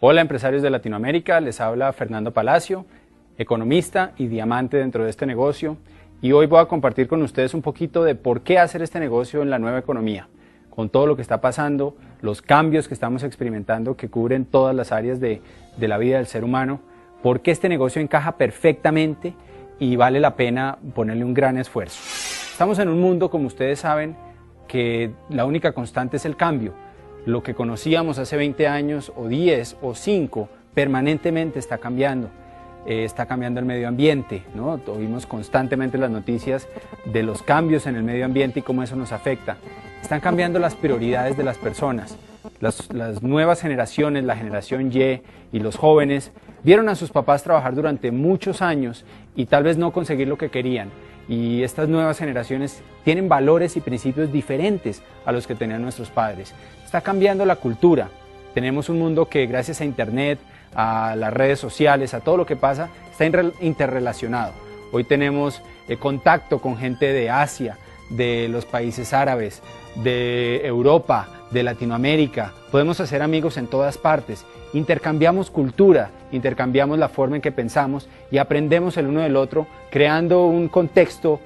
Hola empresarios de Latinoamérica, les habla Fernando Palacio, economista y diamante dentro de este negocio, y hoy voy a compartir con ustedes un poquito de por qué hacer este negocio en la nueva economía, con todo lo que está pasando, los cambios que estamos experimentando que cubren todas las áreas de la vida del ser humano, por qué este negocio encaja perfectamente y vale la pena ponerle un gran esfuerzo. Estamos en un mundo, como ustedes saben, que la única constante es el cambio. Lo que conocíamos hace 20 años o 10 o 5 permanentemente está cambiando. Está cambiando el medio ambiente, ¿no? Oímos constantemente las noticias de los cambios en el medio ambiente y cómo eso nos afecta. Están cambiando las prioridades de las personas. Las nuevas generaciones, la generación Y y los jóvenes, vieron a sus papás trabajar durante muchos años y tal vez no conseguir lo que querían. Y estas nuevas generaciones tienen valores y principios diferentes a los que tenían nuestros padres. Está cambiando la cultura. Tenemos un mundo que gracias a Internet, a las redes sociales, a todo lo que pasa, está interrelacionado. Hoy tenemos contacto con gente de Asia, de los países árabes, de Europa, de Latinoamérica. Podemos hacer amigos en todas partes. Intercambiamos cultura, intercambiamos la forma en que pensamos y aprendemos el uno del otro, creando un contexto,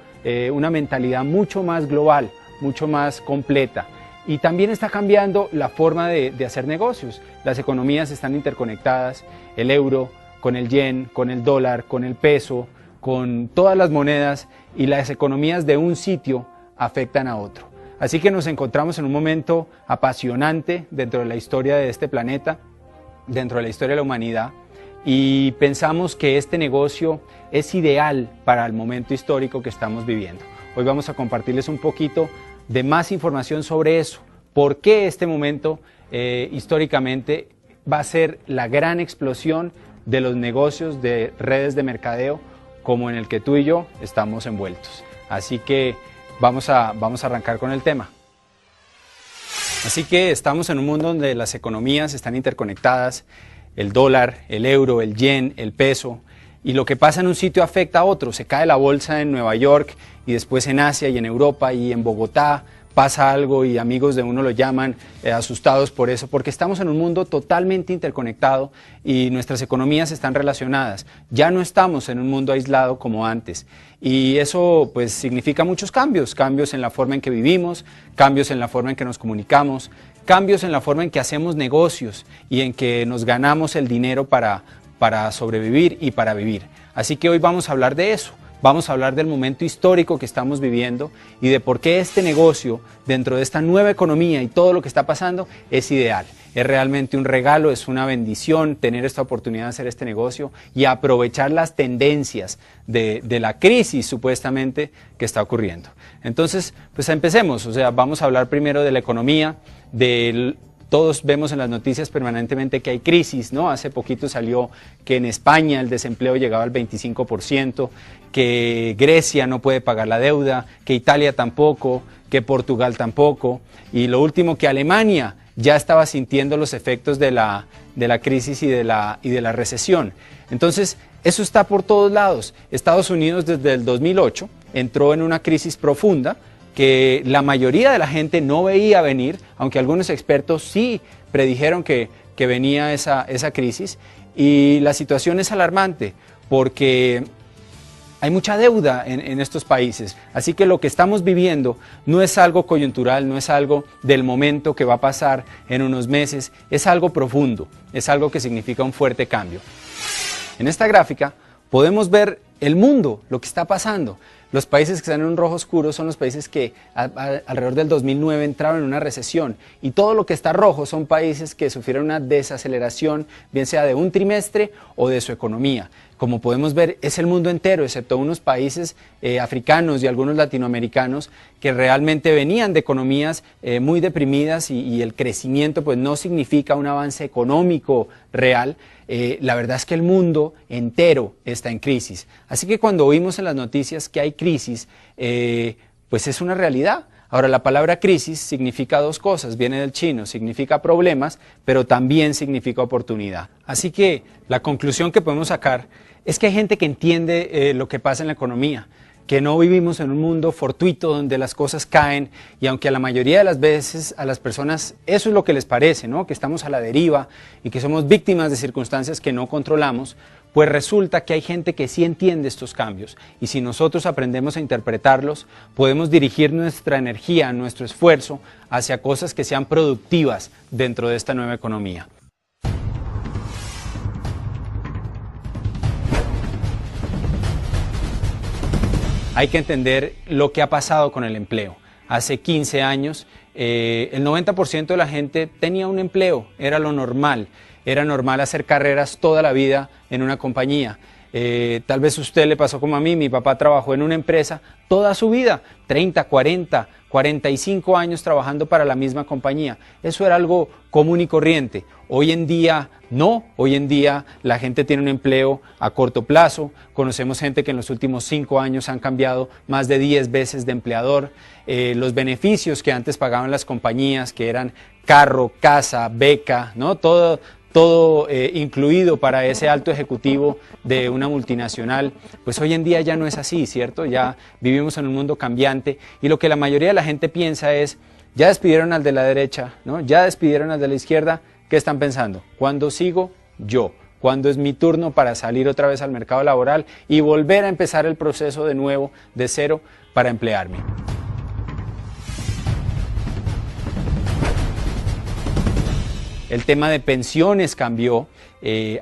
una mentalidad mucho más global, mucho más completa. Y también está cambiando la forma de hacer negocios. Las economías están interconectadas, el euro con el yen, con el dólar, con el peso, con todas las monedas, y las economías de un sitio afectan a otro. Así que nos encontramos en un momento apasionante dentro de la historia de este planeta, dentro de la historia de la humanidad, y pensamos que este negocio es ideal para el momento histórico que estamos viviendo. Hoy vamos a compartirles un poquito de más información sobre eso, por qué este momento históricamente va a ser la gran explosión de los negocios de redes de mercadeo como en el que tú y yo estamos envueltos. Así que vamos a arrancar con el tema. Así que estamos en un mundo donde las economías están interconectadas, el dólar, el euro, el yen, el peso, y lo que pasa en un sitio afecta a otro. Se cae la bolsa en Nueva York y después en Asia y en Europa y en Bogotá pasa algo y amigos de uno lo llaman asustados por eso, porque estamos en un mundo totalmente interconectado y nuestras economías están relacionadas. Ya no estamos en un mundo aislado como antes, y eso pues significa muchos cambios, cambios en la forma en que vivimos, cambios en la forma en que nos comunicamos, cambios en la forma en que hacemos negocios y en que nos ganamos el dinero para sobrevivir y para vivir. Así que hoy vamos a hablar de eso. Vamos a hablar del momento histórico que estamos viviendo y de por qué este negocio, dentro de esta nueva economía y todo lo que está pasando, es ideal. Es realmente un regalo, es una bendición tener esta oportunidad de hacer este negocio y aprovechar las tendencias de la crisis supuestamente que está ocurriendo. Entonces, pues empecemos. O sea, vamos a hablar primero de la economía, todos vemos en las noticias permanentemente que hay crisis, ¿no? Hace poquito salió que en España el desempleo llegaba al 25%, que Grecia no puede pagar la deuda, que Italia tampoco, que Portugal tampoco, y lo último, que Alemania ya estaba sintiendo los efectos de la crisis y de la recesión. Entonces, eso está por todos lados. Estados Unidos desde el 2008 entró en una crisis profunda que la mayoría de la gente no veía venir, aunque algunos expertos sí predijeron que venía esa crisis, y la situación es alarmante porque hay mucha deuda en estos países, así que lo que estamos viviendo no es algo coyuntural, no es algo del momento que va a pasar en unos meses, es algo profundo, es algo que significa un fuerte cambio. En esta gráfica podemos ver el mundo, lo que está pasando. Los países que están en un rojo oscuro son los países que alrededor del 2009 entraron en una recesión, y todo lo que está rojo son países que sufrieron una desaceleración, bien sea de un trimestre o de su economía. Como podemos ver, es el mundo entero, excepto unos países africanos y algunos latinoamericanos que realmente venían de economías muy deprimidas y el crecimiento pues no significa un avance económico real. La verdad es que el mundo entero está en crisis. Así que cuando oímos en las noticias que hay crisis, pues es una realidad. Ahora, la palabra crisis significa dos cosas, viene del chino, significa problemas, pero también significa oportunidad. Así que la conclusión que podemos sacar es que hay gente que entiende lo que pasa en la economía, que no vivimos en un mundo fortuito donde las cosas caen, y aunque a la mayoría de las veces a las personas eso es lo que les parece, ¿no? Que estamos a la deriva y que somos víctimas de circunstancias que no controlamos, pues resulta que hay gente que sí entiende estos cambios, y si nosotros aprendemos a interpretarlos, podemos dirigir nuestra energía, nuestro esfuerzo hacia cosas que sean productivas dentro de esta nueva economía. Hay que entender lo que ha pasado con el empleo. Hace 15 años, el 90% de la gente tenía un empleo, era lo normal. Era normal hacer carreras toda la vida en una compañía. Tal vez a usted le pasó como a mí, mi papá trabajó en una empresa toda su vida, 30, 40, 45 años trabajando para la misma compañía. Eso era algo común y corriente. Hoy en día no, hoy en día la gente tiene un empleo a corto plazo. Conocemos gente que en los últimos 5 años han cambiado más de 10 veces de empleador. Los beneficios que antes pagaban las compañías, que eran carro, casa, beca, ¿no? Todo incluido para ese alto ejecutivo de una multinacional, pues hoy en día ya no es así, ¿cierto? Ya vivimos en un mundo cambiante, y lo que la mayoría de la gente piensa es, ya despidieron al de la derecha, ¿no? Ya despidieron al de la izquierda, ¿qué están pensando? ¿Cuándo sigo yo? ¿Cuándo es mi turno para salir otra vez al mercado laboral y volver a empezar el proceso de nuevo, de cero, para emplearme? El tema de pensiones cambió.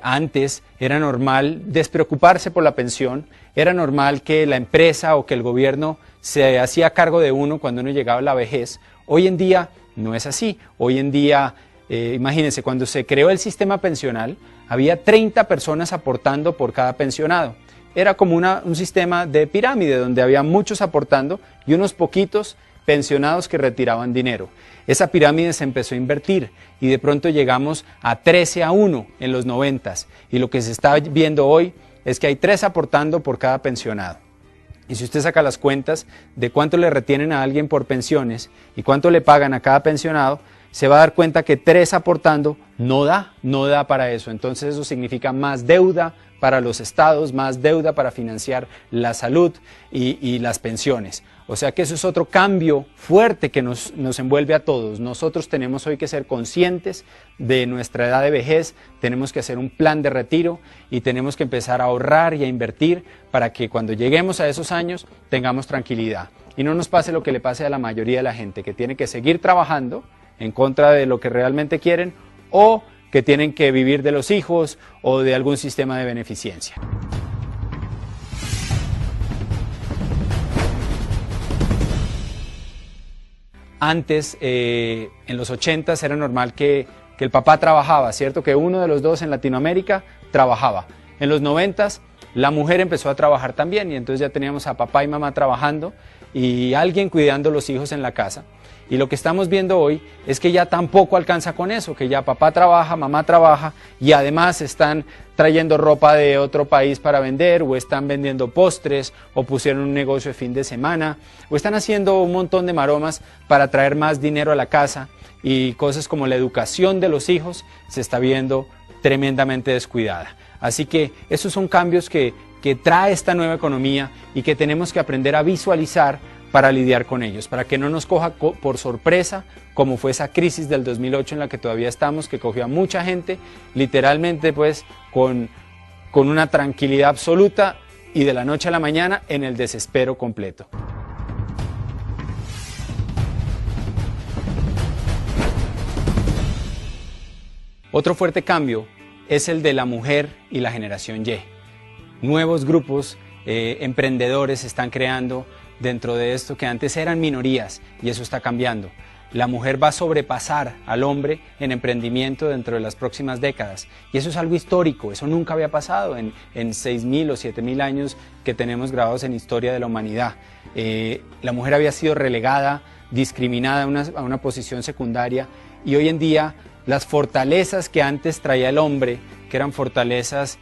Antes era normal despreocuparse por la pensión, era normal que la empresa o que el gobierno se hacía cargo de uno cuando uno llegaba a la vejez. Hoy en día no es así. Hoy en día, imagínense, cuando se creó el sistema pensional, había 30 personas aportando por cada pensionado. Era como un sistema de pirámide donde había muchos aportando y unos poquitos pensionados que retiraban dinero. Esa pirámide se empezó a invertir y de pronto llegamos a 13-1 en los 90s, y lo que se está viendo hoy es que hay 3 aportando por cada pensionado. Y si usted saca las cuentas de cuánto le retienen a alguien por pensiones y cuánto le pagan a cada pensionado, se va a dar cuenta que 3 aportando no da para eso. Entonces eso significa más deuda para los estados, más deuda para financiar la salud y las pensiones. O sea que eso es otro cambio fuerte que nos envuelve a todos. Nosotros tenemos hoy que ser conscientes de nuestra edad de vejez, tenemos que hacer un plan de retiro y tenemos que empezar a ahorrar y a invertir para que cuando lleguemos a esos años tengamos tranquilidad. Y no nos pase lo que le pase a la mayoría de la gente, que tiene que seguir trabajando en contra de lo que realmente quieren, o que tienen que vivir de los hijos o de algún sistema de beneficencia. Antes, en los 80s, era normal que el papá trabajaba, ¿cierto? Que uno de los dos en Latinoamérica trabajaba. En los 90s, la mujer empezó a trabajar también, y entonces ya teníamos a papá y mamá trabajando y alguien cuidando los hijos en la casa. Y lo que estamos viendo hoy es que ya tampoco alcanza con eso, que ya papá trabaja, mamá trabaja, y además están trayendo ropa de otro país para vender, o están vendiendo postres, o pusieron un negocio de fin de semana, o están haciendo un montón de maromas para traer más dinero a la casa, y cosas como la educación de los hijos se está viendo tremendamente descuidada. Así que esos son cambios que trae esta nueva economía y que tenemos que aprender a visualizar para lidiar con ellos, para que no nos coja por sorpresa, como fue esa crisis del 2008 en la que todavía estamos, que cogió a mucha gente, literalmente pues con una tranquilidad absoluta y de la noche a la mañana en el desespero completo. Otro fuerte cambio es el de la mujer y la generación Y. Nuevos grupos emprendedores se están creando dentro de esto que antes eran minorías, y eso está cambiando. La mujer va a sobrepasar al hombre en emprendimiento dentro de las próximas décadas, y eso es algo histórico, eso nunca había pasado en 6.000 o 7.000 años que tenemos grabados en historia de la humanidad. La mujer había sido relegada, discriminada a una posición secundaria, y hoy en día las fortalezas que antes traía el hombre, que eran fortalezas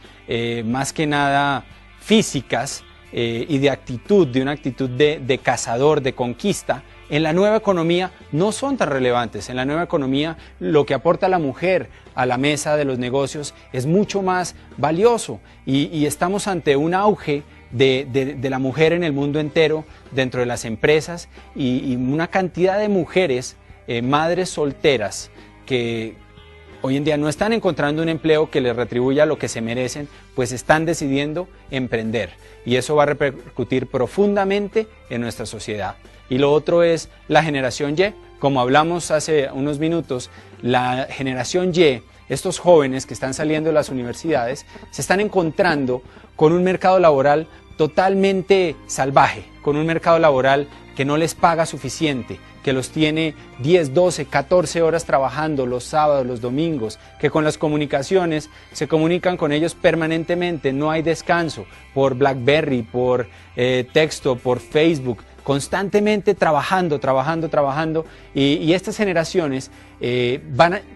más que nada físicas, y de actitud, de una actitud de cazador, de conquista, en la nueva economía no son tan relevantes. En la nueva economía lo que aporta la mujer a la mesa de los negocios es mucho más valioso, y estamos ante un auge de la mujer en el mundo entero, dentro de las empresas, y una cantidad de mujeres, madres solteras, que hoy en día no están encontrando un empleo que les retribuya lo que se merecen, pues están decidiendo emprender, y eso va a repercutir profundamente en nuestra sociedad. Y lo otro es la generación Y. Como hablamos hace unos minutos, la generación Y, estos jóvenes que están saliendo de las universidades, se están encontrando con un mercado laboral totalmente salvaje, con un mercado laboral que no les paga suficiente, que los tiene 10, 12, 14 horas trabajando los sábados, los domingos, que con las comunicaciones se comunican con ellos permanentemente, no hay descanso, por BlackBerry, por texto, por Facebook, constantemente trabajando, y estas generaciones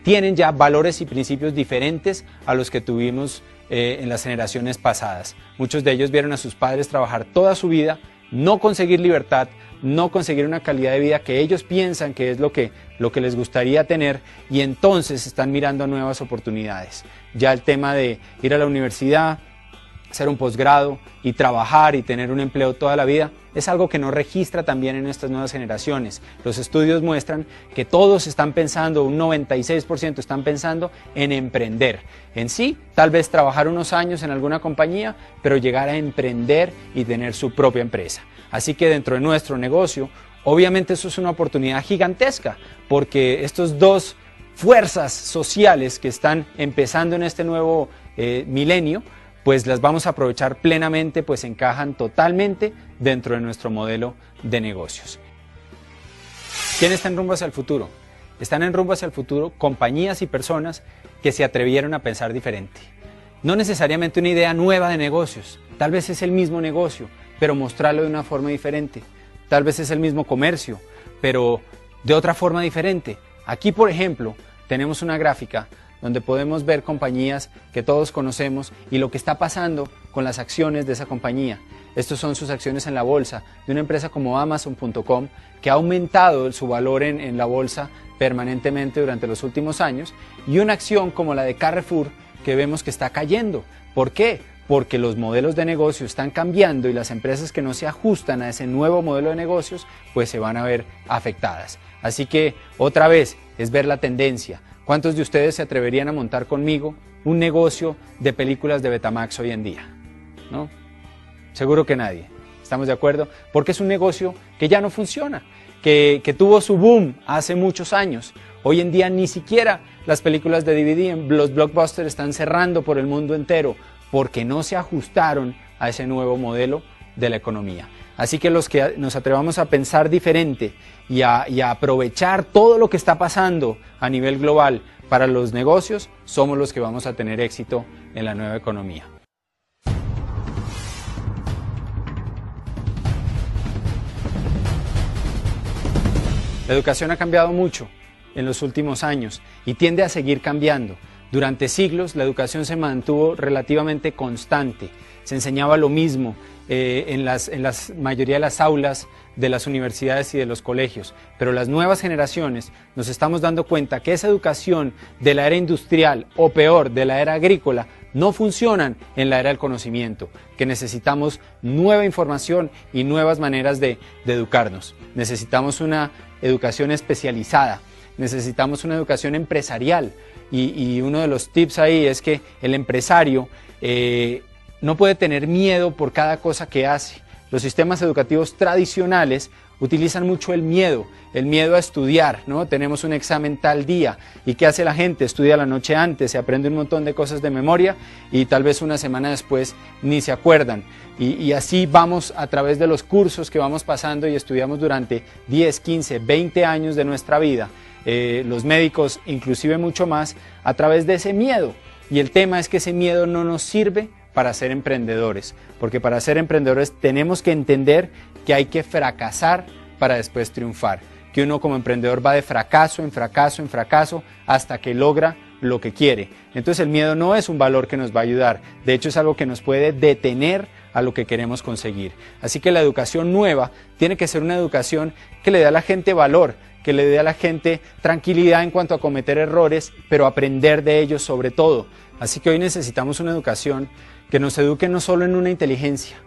tienen ya valores y principios diferentes a los que tuvimos en las generaciones pasadas. Muchos de ellos vieron a sus padres trabajar toda su vida, no conseguir libertad, no conseguir una calidad de vida que ellos piensan que es lo que les gustaría tener, y entonces están mirando nuevas oportunidades. Ya el tema de ir a la universidad, hacer un posgrado y trabajar y tener un empleo toda la vida es algo que no registra también en estas nuevas generaciones. Los estudios muestran que todos están pensando, un 96% están pensando en emprender. En sí, tal vez trabajar unos años en alguna compañía, pero llegar a emprender y tener su propia empresa. Así que dentro de nuestro negocio, obviamente eso es una oportunidad gigantesca, porque estos dos fuerzas sociales que están empezando en este nuevo milenio, pues las vamos a aprovechar plenamente, pues encajan totalmente dentro de nuestro modelo de negocios. ¿Quién está en rumbo hacia el futuro? Están en rumbo hacia el futuro compañías y personas que se atrevieron a pensar diferente. No necesariamente una idea nueva de negocios, tal vez es el mismo negocio, pero mostrarlo de una forma diferente. Tal vez es el mismo comercio, pero de otra forma diferente. Aquí, por ejemplo, tenemos una gráfica donde podemos ver compañías que todos conocemos y lo que está pasando con las acciones de esa compañía. Estos son sus acciones en la bolsa, de una empresa como Amazon.com, que ha aumentado su valor en la bolsa permanentemente durante los últimos años, y una acción como la de Carrefour, que vemos que está cayendo. ¿Por qué? Porque los modelos de negocio están cambiando y las empresas que no se ajustan a ese nuevo modelo de negocios, pues se van a ver afectadas. Así que, otra vez, es ver la tendencia. ¿Cuántos de ustedes se atreverían a montar conmigo un negocio de películas de Betamax hoy en día? ¿No? Seguro que nadie. ¿Estamos de acuerdo? Porque es un negocio que ya no funciona, que tuvo su boom hace muchos años. Hoy en día ni siquiera las películas de DVD, los blockbusters están cerrando por el mundo entero porque no se ajustaron a ese nuevo modelo de la economía. Así que los que nos atrevamos a pensar diferente y a aprovechar todo lo que está pasando a nivel global para los negocios, somos los que vamos a tener éxito en la nueva economía. La educación ha cambiado mucho en los últimos años y tiende a seguir cambiando. Durante siglos la educación se mantuvo relativamente constante, se enseñaba lo mismo en la mayoría de las aulas de las universidades y de los colegios, pero las nuevas generaciones nos estamos dando cuenta que esa educación de la era industrial, o peor, de la era agrícola, no funcionan en la era del conocimiento, que necesitamos nueva información y nuevas maneras de educarnos. Necesitamos una educación especializada, necesitamos una educación empresarial, y uno de los tips ahí es que el empresario no puede tener miedo por cada cosa que hace. Los sistemas educativos tradicionales utilizan mucho el miedo a estudiar, ¿no? Tenemos un examen tal día, ¿y qué hace la gente? Estudia la noche antes, se aprende un montón de cosas de memoria y tal vez una semana después ni se acuerdan. Y así vamos a través de los cursos que vamos pasando y estudiamos durante 10, 15, 20 años de nuestra vida. Los médicos inclusive mucho más, a través de ese miedo. Y el tema es que ese miedo no nos sirve para ser emprendedores, porque para ser emprendedores tenemos que entender que hay que fracasar para después triunfar, que uno como emprendedor va de fracaso en fracaso en fracaso hasta que logra lo que quiere. Entonces el miedo no es un valor que nos va a ayudar, de hecho es algo que nos puede detener a lo que queremos conseguir. Así que la educación nueva tiene que ser una educación que le dé a la gente valor, que le dé a la gente tranquilidad en cuanto a cometer errores, pero aprender de ellos sobre todo. Así que hoy necesitamos una educación que nos eduque no solo en una inteligencia,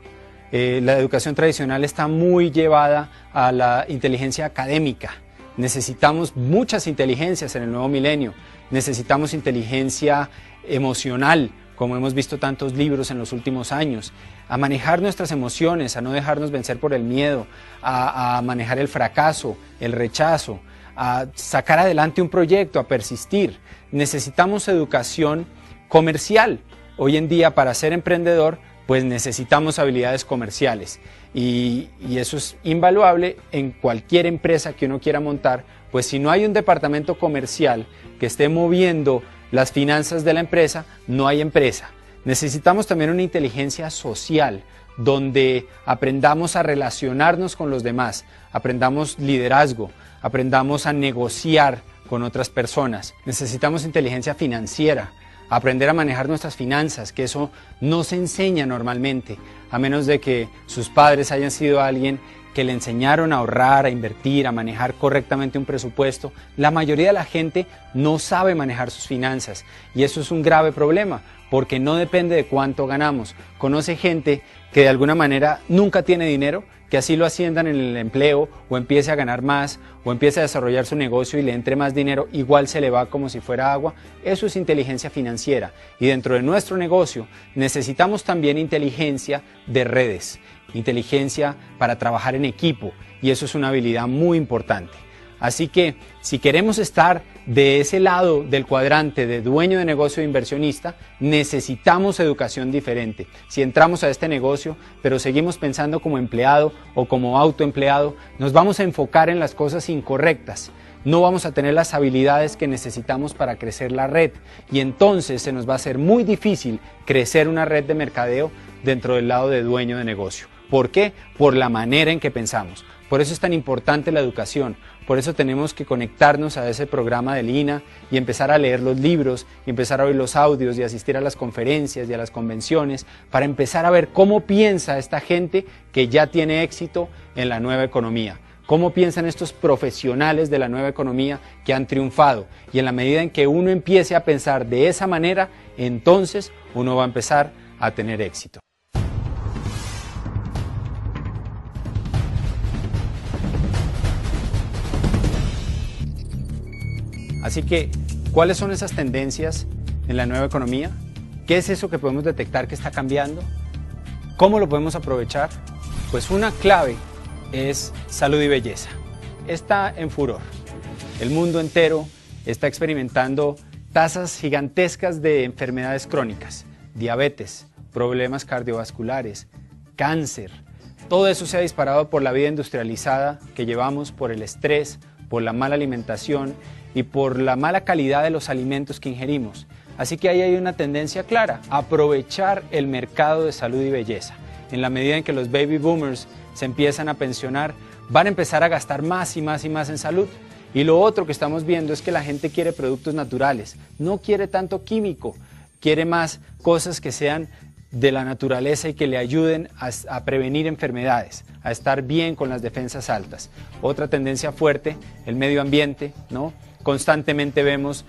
La educación tradicional está muy llevada a la inteligencia académica. Necesitamos muchas inteligencias en el nuevo milenio. Necesitamos inteligencia emocional, como hemos visto tantos libros en los últimos años, a manejar nuestras emociones, a no dejarnos vencer por el miedo, a manejar el fracaso, el rechazo, a sacar adelante un proyecto, a persistir. Necesitamos educación comercial. Hoy en día, para ser emprendedor, pues necesitamos habilidades comerciales y eso es invaluable en cualquier empresa que uno quiera montar, pues si no hay un departamento comercial que esté moviendo las finanzas de la empresa, no hay empresa. Necesitamos también una inteligencia social, donde aprendamos a relacionarnos con los demás, aprendamos liderazgo, aprendamos a negociar con otras personas. Necesitamos inteligencia financiera, aprender a manejar nuestras finanzas, que eso no se enseña normalmente, a menos de que sus padres hayan sido alguien que le enseñaron a ahorrar, a invertir, a manejar correctamente un presupuesto. La mayoría de la gente no sabe manejar sus finanzas y eso es un grave problema, porque no depende de cuánto ganamos. Conoce gente que de alguna manera nunca tiene dinero, que así lo asciendan en el empleo o empiece a ganar más o empiece a desarrollar su negocio y le entre más dinero, igual se le va como si fuera agua. Eso es inteligencia financiera y dentro de nuestro negocio necesitamos también inteligencia de redes, inteligencia para trabajar en equipo y eso es una habilidad muy importante. Así que si queremos estar de ese lado del cuadrante de dueño de negocio e inversionista, necesitamos educación diferente. Si entramos a este negocio, pero seguimos pensando como empleado o como autoempleado, nos vamos a enfocar en las cosas incorrectas. No vamos a tener las habilidades que necesitamos para crecer la red y entonces se nos va a hacer muy difícil crecer una red de mercadeo dentro del lado de dueño de negocio. ¿Por qué? Por la manera en que pensamos. Por eso es tan importante la educación, por eso tenemos que conectarnos a ese programa del INA y empezar a leer los libros, y empezar a oír los audios y asistir a las conferencias y a las convenciones para empezar a ver cómo piensa esta gente que ya tiene éxito en la nueva economía. Cómo piensan estos profesionales de la nueva economía que han triunfado. Y en la medida en que uno empiece a pensar de esa manera, entonces uno va a empezar a tener éxito. Así que, ¿cuáles son esas tendencias en la nueva economía? ¿Qué es eso que podemos detectar que está cambiando? ¿Cómo lo podemos aprovechar? Pues una clave es salud y belleza. Está en furor. El mundo entero está experimentando tasas gigantescas de enfermedades crónicas, diabetes, problemas cardiovasculares, cáncer. Todo eso se ha disparado por la vida industrializada que llevamos, por el estrés, por la mala alimentación y por la mala calidad de los alimentos que ingerimos. Así que ahí hay una tendencia clara, aprovechar el mercado de salud y belleza. En la medida en que los baby boomers se empiezan a pensionar, van a empezar a gastar más y más y más en salud. Y lo otro que estamos viendo es que la gente quiere productos naturales, no quiere tanto químico, quiere más cosas que sean de la naturaleza y que le ayuden a prevenir enfermedades, a estar bien con las defensas altas. Otra tendencia fuerte, el medio ambiente, ¿no? Constantemente vemos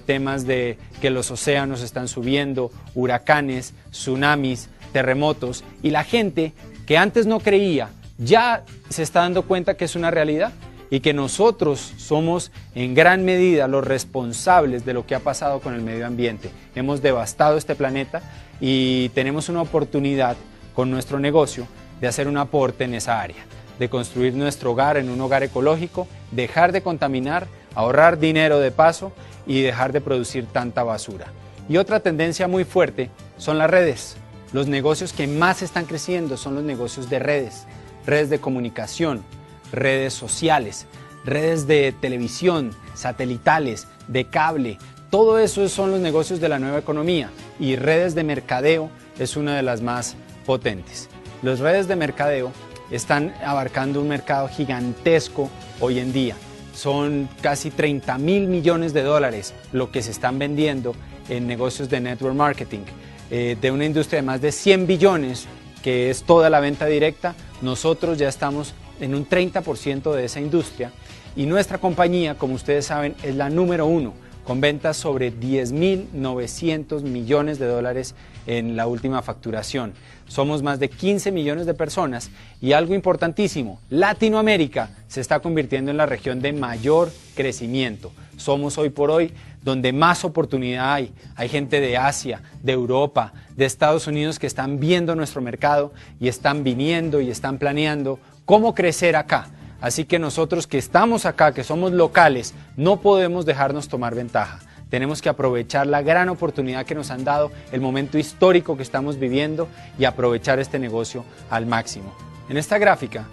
temas de que los océanos están subiendo, huracanes, tsunamis, terremotos, y la gente que antes no creía ya se está dando cuenta que es una realidad y que nosotros somos en gran medida los responsables de lo que ha pasado con el medio ambiente. Hemos devastado este planeta y tenemos una oportunidad con nuestro negocio de hacer un aporte en esa área, de construir nuestro hogar en un hogar ecológico, dejar de contaminar, ahorrar dinero de paso y dejar de producir tanta basura. Y otra tendencia muy fuerte son las redes. Los negocios que más están creciendo son los negocios de redes, redes de comunicación, redes sociales, redes de televisión, satelitales, de cable. Todo eso son los negocios de la nueva economía y redes de mercadeo es una de las más potentes. Las redes de mercadeo están abarcando un mercado gigantesco hoy en día. Son casi 30.000 millones de dólares lo que se están vendiendo en negocios de network marketing. De una industria de más de 100 billones, que es toda la venta directa, nosotros ya estamos en un 30% de esa industria y nuestra compañía, como ustedes saben, es la número 1 con ventas sobre 10.900 millones de dólares en la última facturación. Somos más de 15 millones de personas y algo importantísimo, Latinoamérica se está convirtiendo en la región de mayor crecimiento. Somos hoy por hoy donde más oportunidad hay. Hay gente de Asia, de Europa, de Estados Unidos que están viendo nuestro mercado y están viniendo y están planeando cómo crecer acá. Así que nosotros que estamos acá, que somos locales, no podemos dejarnos tomar ventaja. Tenemos que aprovechar la gran oportunidad que nos han dado, el momento histórico que estamos viviendo y aprovechar este negocio al máximo. En esta gráfica,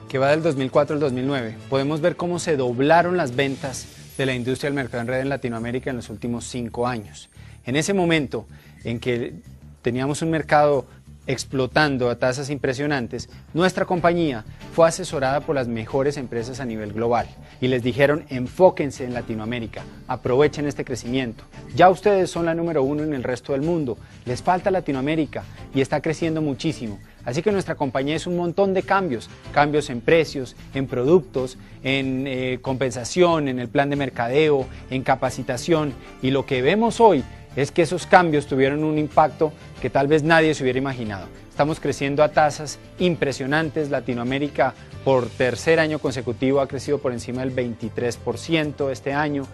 que va del 2004 al 2009, podemos ver cómo se doblaron las ventas de la industria del mercado en red en Latinoamérica en los últimos 5 años. En ese momento en que teníamos un mercado explotando a tasas impresionantes, nuestra compañía fue asesorada por las mejores empresas a nivel global y les dijeron: enfóquense en Latinoamérica, aprovechen este crecimiento. Ya ustedes son la número 1 en el resto del mundo, les falta Latinoamérica y está creciendo muchísimo. Así que nuestra compañía es un montón de cambios en precios, en productos, en compensación, en el plan de mercadeo, en capacitación, y lo que vemos hoy es que esos cambios tuvieron un impacto que tal vez nadie se hubiera imaginado. Estamos creciendo a tasas impresionantes. Latinoamérica por tercer año consecutivo ha crecido por encima del 23% este año.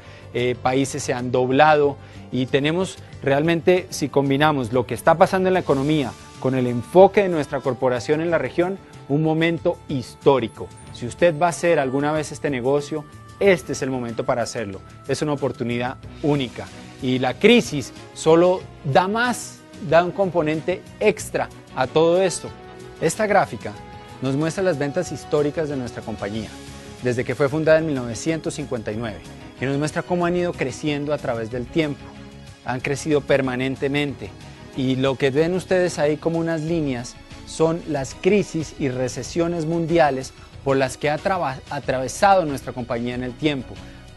Países se han doblado y tenemos realmente, si combinamos lo que está pasando en la economía con el enfoque de nuestra corporación en la región, un momento histórico. Si usted va a hacer alguna vez este negocio, este es el momento para hacerlo. Es una oportunidad única. Y la crisis solo da un componente extra a todo esto. Esta gráfica nos muestra las ventas históricas de nuestra compañía, desde que fue fundada en 1959, y nos muestra cómo han ido creciendo a través del tiempo. Han crecido permanentemente, y lo que ven ustedes ahí como unas líneas son las crisis y recesiones mundiales por las que ha atravesado nuestra compañía en el tiempo.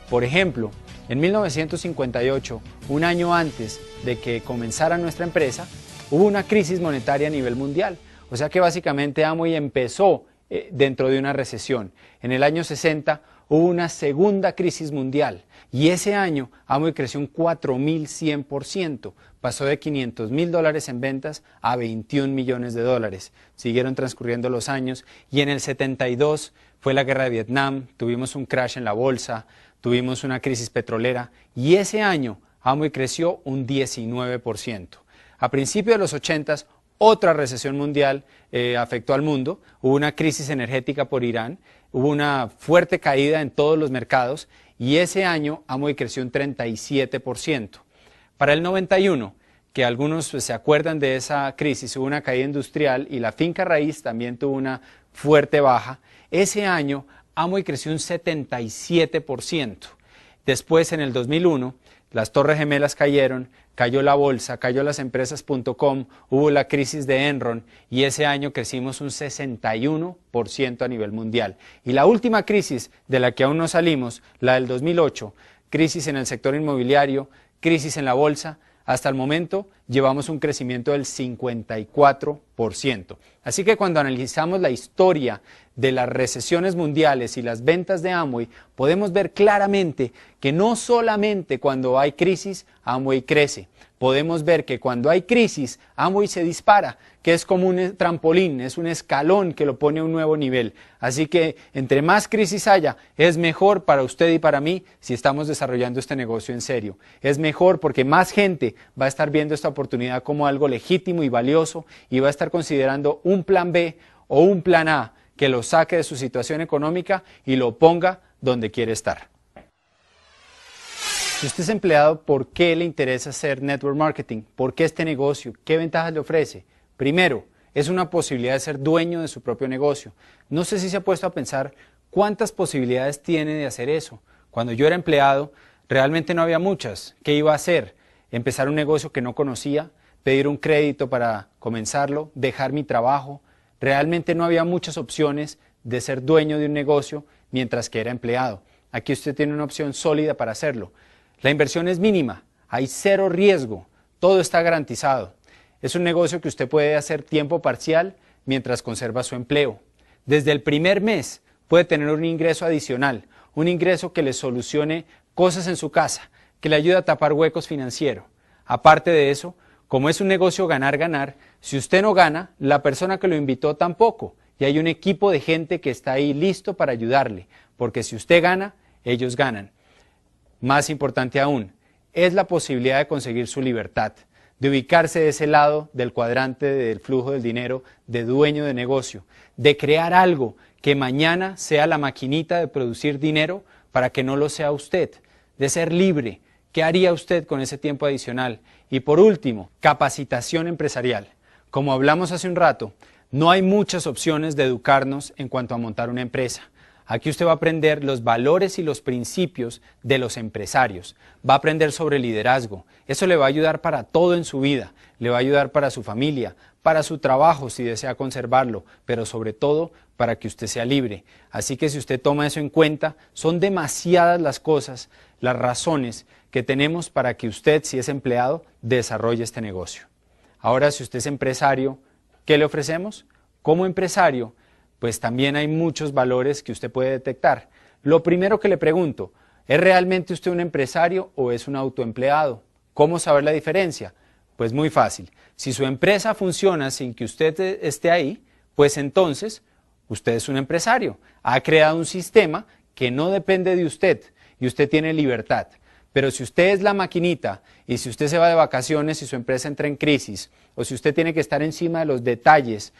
Por ejemplo, en 1958, un año antes de que comenzara nuestra empresa, hubo una crisis monetaria a nivel mundial. O sea que básicamente Amway empezó dentro de una recesión. En el año 60 hubo una segunda crisis mundial y ese año Amway creció un 4.100%. Pasó de $500.000 en ventas a $21 millones. Siguieron transcurriendo los años y en el 72 fue la guerra de Vietnam, tuvimos un crash en la bolsa, tuvimos una crisis petrolera y ese año Amway creció un 19%. A principios de los 80s, otra recesión mundial afectó al mundo, hubo una crisis energética por Irán, hubo una fuerte caída en todos los mercados y ese año Amway creció un 37%. Para el 91, que algunos se acuerdan de esa crisis, hubo una caída industrial y la finca raíz también tuvo una fuerte baja, ese año Amway creció un 77%. Después, en el 2001, las Torres Gemelas cayeron, cayó la bolsa, cayó las empresas.com, hubo la crisis de Enron y ese año crecimos un 61% a nivel mundial. Y la última crisis de la que aún no salimos, la del 2008, crisis en el sector inmobiliario, crisis en la bolsa, hasta el momento llevamos un crecimiento del 54%. Así que cuando analizamos la historia de las recesiones mundiales y las ventas de Amway, podemos ver claramente que no solamente cuando hay crisis, Amway crece. Podemos ver que cuando hay crisis, Amway se dispara, que es como un trampolín, es un escalón que lo pone a un nuevo nivel. Así que entre más crisis haya, es mejor para usted y para mí si estamos desarrollando este negocio en serio. Es mejor porque más gente va a estar viendo esta oportunidad como algo legítimo y valioso y va a estar considerando un plan B o un plan A que lo saque de su situación económica y lo ponga donde quiere estar. Si usted es empleado, ¿por qué le interesa hacer network marketing? ¿Por qué este negocio? ¿Qué ventajas le ofrece? Primero, es una posibilidad de ser dueño de su propio negocio. No sé si se ha puesto a pensar cuántas posibilidades tiene de hacer eso. Cuando yo era empleado, realmente no había muchas. ¿Qué iba a hacer? Empezar un negocio que no conocía, pedir un crédito para comenzarlo, dejar mi trabajo. Realmente no había muchas opciones de ser dueño de un negocio mientras que era empleado. Aquí usted tiene una opción sólida para hacerlo. La inversión es mínima, hay cero riesgo, todo está garantizado. Es un negocio que usted puede hacer tiempo parcial mientras conserva su empleo. Desde el primer mes puede tener un ingreso adicional, un ingreso que le solucione cosas en su casa, que le ayuda a tapar huecos financieros. Aparte de eso, como es un negocio ganar-ganar, si usted no gana, la persona que lo invitó tampoco. Y hay un equipo de gente que está ahí listo para ayudarle, porque si usted gana, ellos ganan. Más importante aún, es la posibilidad de conseguir su libertad, de ubicarse de ese lado del cuadrante del flujo del dinero, de dueño de negocio, de crear algo que mañana sea la maquinita de producir dinero para que no lo sea usted, de ser libre. ¿Qué haría usted con ese tiempo adicional? Y por último, capacitación empresarial. Como hablamos hace un rato, no hay muchas opciones de educarnos en cuanto a montar una empresa. Aquí usted va a aprender los valores y los principios de los empresarios. Va a aprender sobre liderazgo. Eso le va a ayudar para todo en su vida. Le va a ayudar para su familia, para su trabajo si desea conservarlo, pero sobre todo para que usted sea libre. Así que si usted toma eso en cuenta, son demasiadas las cosas, las razones que tenemos para que usted, si es empleado, desarrolle este negocio. Ahora, si usted es empresario, ¿qué le ofrecemos? Como empresario, pues también hay muchos valores que usted puede detectar. Lo primero que le pregunto, ¿es realmente usted un empresario o es un autoempleado? ¿Cómo saber la diferencia? Pues muy fácil. Si su empresa funciona sin que usted esté ahí, pues entonces usted es un empresario. Ha creado un sistema que no depende de usted y usted tiene libertad. Pero si usted es la maquinita y si usted se va de vacaciones y su empresa entra en crisis, o si usted tiene que estar encima de los detalles,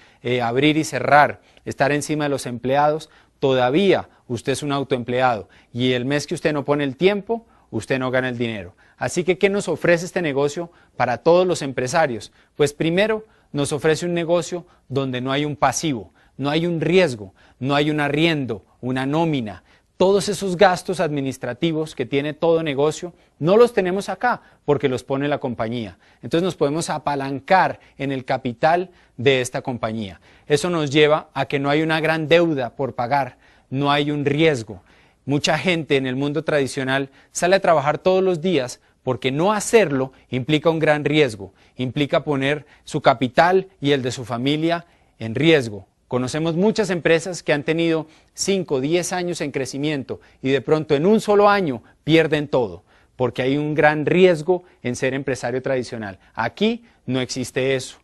abrir y cerrar, estar encima de los empleados, todavía usted es un autoempleado y el mes que usted no pone el tiempo, usted no gana el dinero. Así que, ¿qué nos ofrece este negocio para todos los empresarios? Pues primero, nos ofrece un negocio donde no hay un pasivo, no hay un riesgo, no hay un arriendo, una nómina. Todos esos gastos administrativos que tiene todo negocio, no los tenemos acá porque los pone la compañía. Entonces nos podemos apalancar en el capital de esta compañía. Eso nos lleva a que no hay una gran deuda por pagar, no hay un riesgo. Mucha gente en el mundo tradicional sale a trabajar todos los días porque no hacerlo implica un gran riesgo, implica poner su capital y el de su familia en riesgo. Conocemos muchas empresas que han tenido 5 o 10 años en crecimiento y de pronto en un solo año pierden todo, porque hay un gran riesgo en ser empresario tradicional. Aquí no existe eso.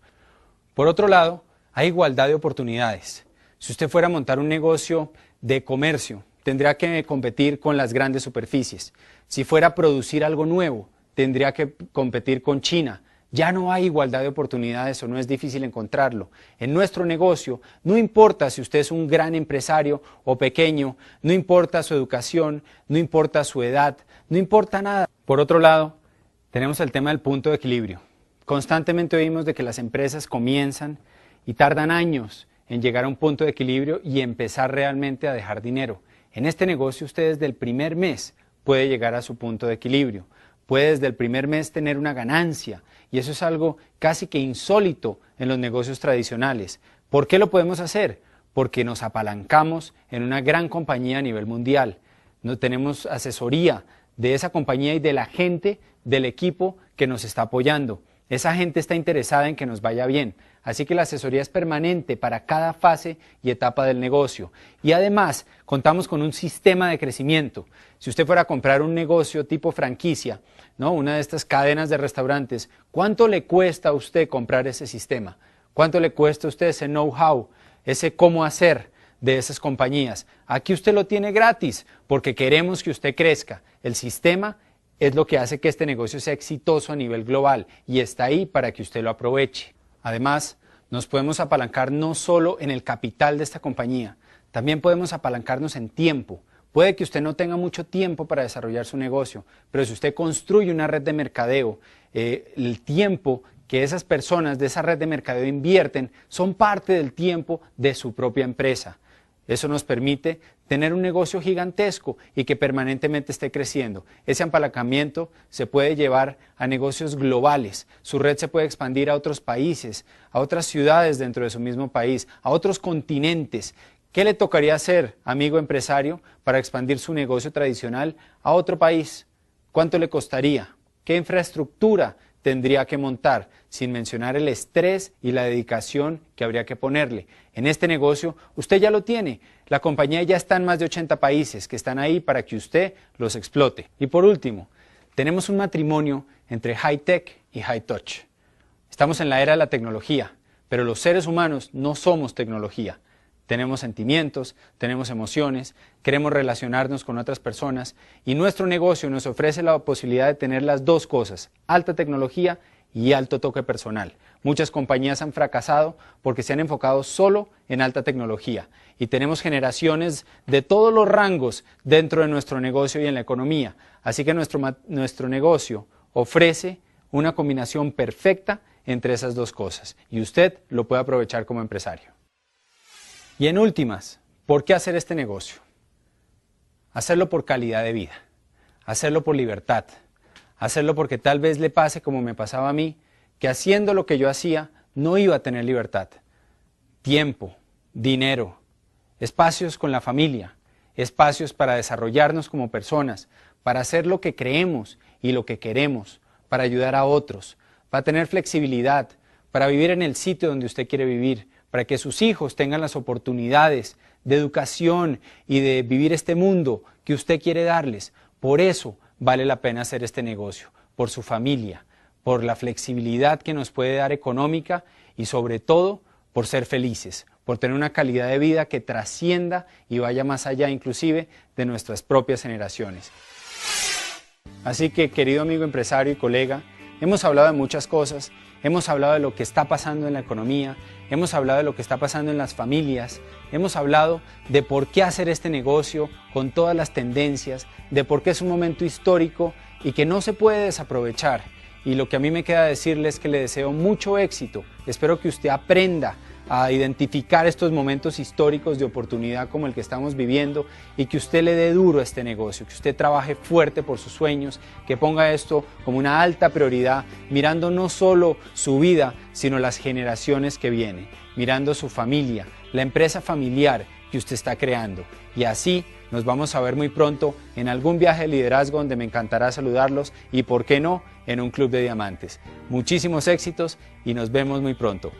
Por otro lado, hay igualdad de oportunidades. Si usted fuera a montar un negocio de comercio, tendría que competir con las grandes superficies. Si fuera a producir algo nuevo, tendría que competir con China. Ya no hay igualdad de oportunidades o no es difícil encontrarlo. En nuestro negocio, no importa si usted es un gran empresario o pequeño, no importa su educación, no importa su edad, no importa nada. Por otro lado, tenemos el tema del punto de equilibrio. Constantemente oímos de que las empresas comienzan y tardan años en llegar a un punto de equilibrio y empezar realmente a dejar dinero. En este negocio usted desde el primer mes puede llegar a su punto de equilibrio. Puede desde el primer mes tener una ganancia y eso es algo casi que insólito en los negocios tradicionales. ¿Por qué lo podemos hacer? Porque nos apalancamos en una gran compañía a nivel mundial. No tenemos asesoría de esa compañía y de la gente del equipo que nos está apoyando. Esa gente está interesada en que nos vaya bien. Así que la asesoría es permanente para cada fase y etapa del negocio. Y además, contamos con un sistema de crecimiento. Si usted fuera a comprar un negocio tipo franquicia, ¿no? Una de estas cadenas de restaurantes, ¿cuánto le cuesta a usted comprar ese sistema? ¿Cuánto le cuesta a usted ese know-how, ese cómo hacer de esas compañías? Aquí usted lo tiene gratis porque queremos que usted crezca. El sistema es lo que hace que este negocio sea exitoso a nivel global y está ahí para que usted lo aproveche. Además, nos podemos apalancar no solo en el capital de esta compañía, también podemos apalancarnos en tiempo. Puede que usted no tenga mucho tiempo para desarrollar su negocio, pero si usted construye una red de mercadeo, el tiempo que esas personas de esa red de mercadeo invierten son parte del tiempo de su propia empresa. Eso nos permite tener un negocio gigantesco y que permanentemente esté creciendo. Ese apalancamiento se puede llevar a negocios globales. Su red se puede expandir a otros países, a otras ciudades dentro de su mismo país, a otros continentes. ¿Qué le tocaría hacer, amigo empresario, para expandir su negocio tradicional a otro país? ¿Cuánto le costaría? ¿Qué infraestructura tendría que montar? Sin mencionar el estrés y la dedicación que habría que ponerle. En este negocio, usted ya lo tiene. La compañía ya está en más de 80 países que están ahí para que usted los explote. Y por último, Tenemos un matrimonio entre high-tech y high-touch. Estamos en la era de la tecnología, pero los seres humanos no somos tecnología. Tenemos sentimientos, tenemos emociones, queremos relacionarnos con otras personas y nuestro negocio nos ofrece la posibilidad de tener las dos cosas, alta tecnología y alto toque personal. Muchas compañías han fracasado porque se han enfocado solo en alta tecnología y tenemos generaciones de todos los rangos dentro de nuestro negocio y en la economía. Así que nuestro negocio ofrece una combinación perfecta entre esas dos cosas y usted lo puede aprovechar como empresario. Y en últimas, ¿por qué hacer este negocio? Hacerlo por calidad de vida, hacerlo por libertad, hacerlo porque tal vez le pase como me pasaba a mí, que haciendo lo que yo hacía no iba a tener libertad. Tiempo, dinero, espacios con la familia, espacios para desarrollarnos como personas, para hacer lo que creemos y lo que queremos, para ayudar a otros, para tener flexibilidad, para vivir en el sitio donde usted quiere vivir, para que sus hijos tengan las oportunidades de educación y de vivir este mundo que usted quiere darles. Por eso vale la pena hacer este negocio, por su familia, por la flexibilidad que nos puede dar económica y sobre todo por ser felices, por tener una calidad de vida que trascienda y vaya más allá inclusive de nuestras propias generaciones. Así que, querido amigo empresario y colega, hemos hablado de muchas cosas, hemos hablado de lo que está pasando en la economía, hemos hablado de lo que está pasando en las familias, hemos hablado de por qué hacer este negocio con todas las tendencias, de por qué es un momento histórico y que no se puede desaprovechar. Y lo que a mí me queda decirle es que le deseo mucho éxito. Espero que usted aprenda a identificar estos momentos históricos de oportunidad como el que estamos viviendo y que usted le dé duro a este negocio, que usted trabaje fuerte por sus sueños, que ponga esto como una alta prioridad, mirando no solo su vida, sino las generaciones que vienen, mirando su familia, la empresa familiar que usted está creando. Y así nos vamos a ver muy pronto en algún viaje de liderazgo donde me encantará saludarlos y, por qué no, en un club de diamantes. Muchísimos éxitos y nos vemos muy pronto.